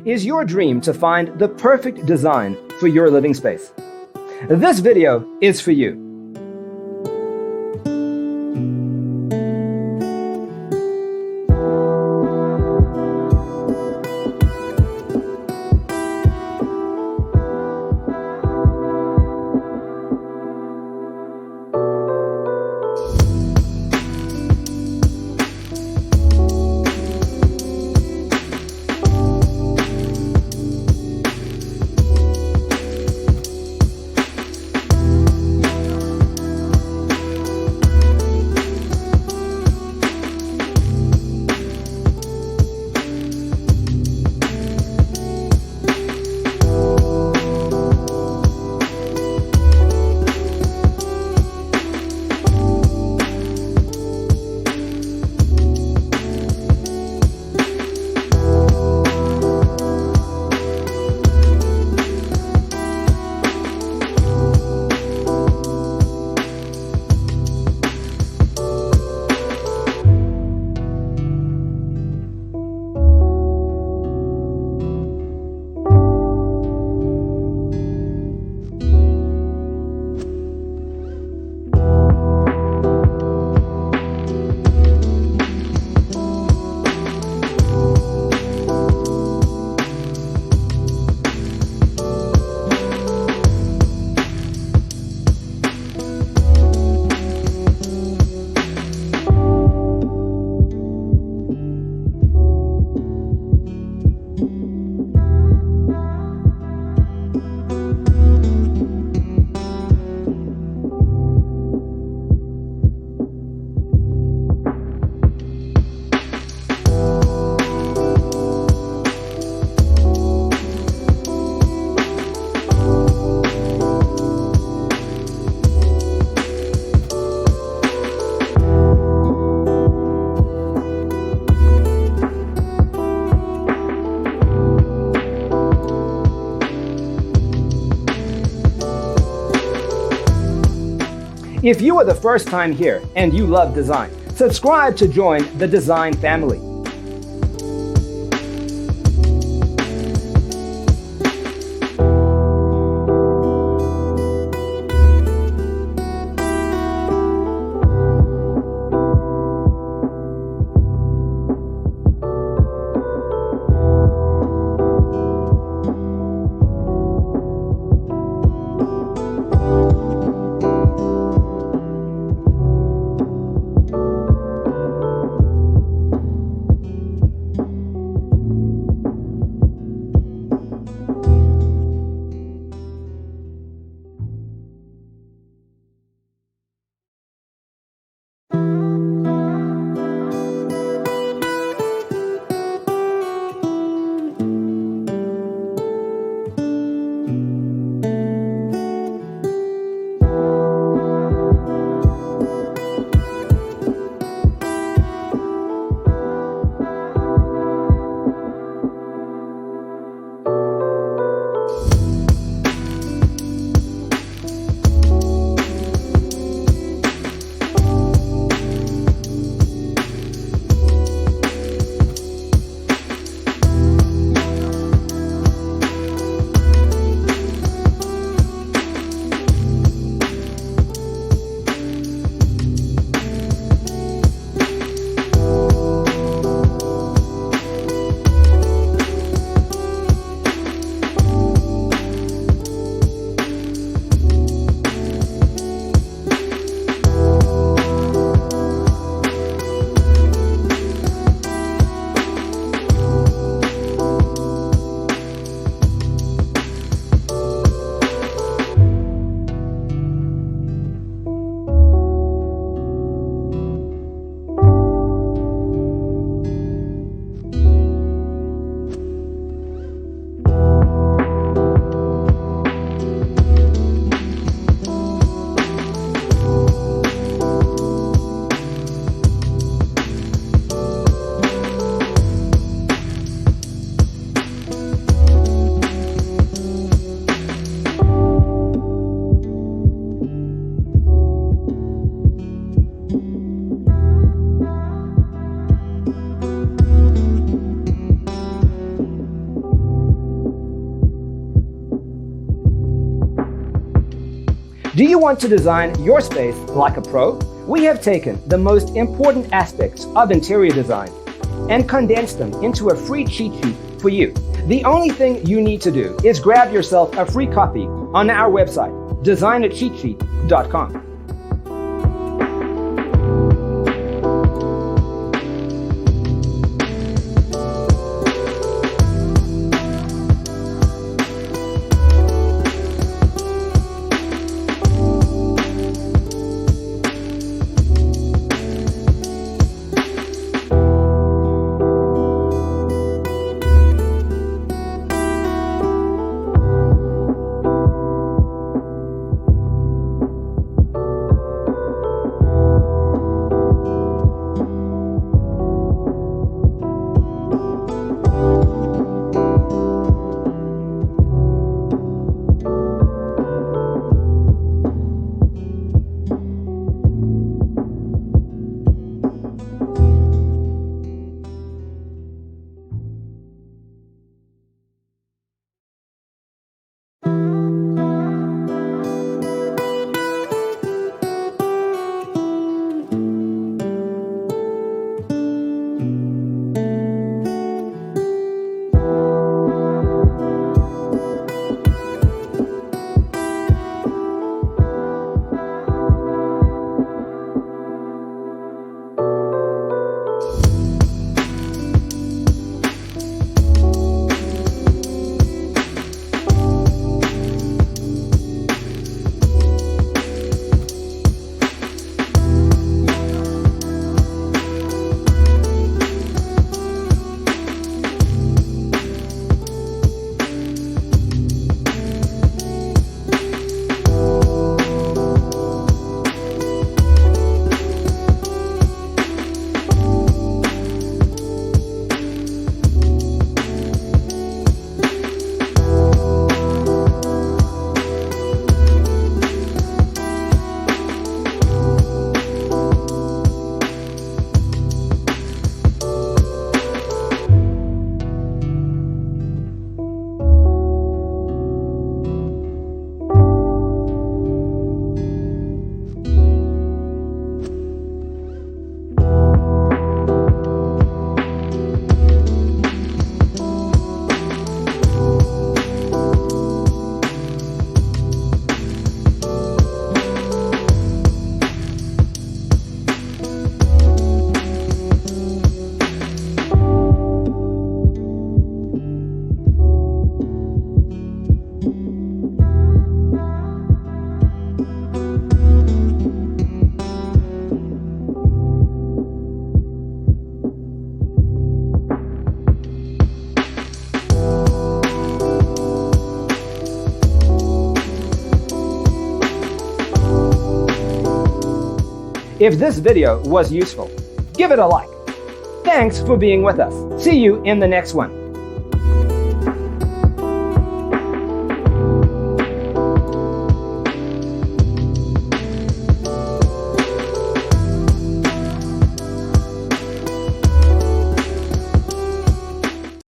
Is your dream to find the perfect design for your living space? This video is for you. If you are the first time here and you love design, subscribe to join the design family. Do you want to design your space like a pro? We have taken the most important aspects of interior design and condensed them into a free cheat sheet for you. The only thing you need to do is grab yourself a free copy on our website, designercheatsheet.com. If this video was useful, give it a like. Thanks for being with us. See you in the next one.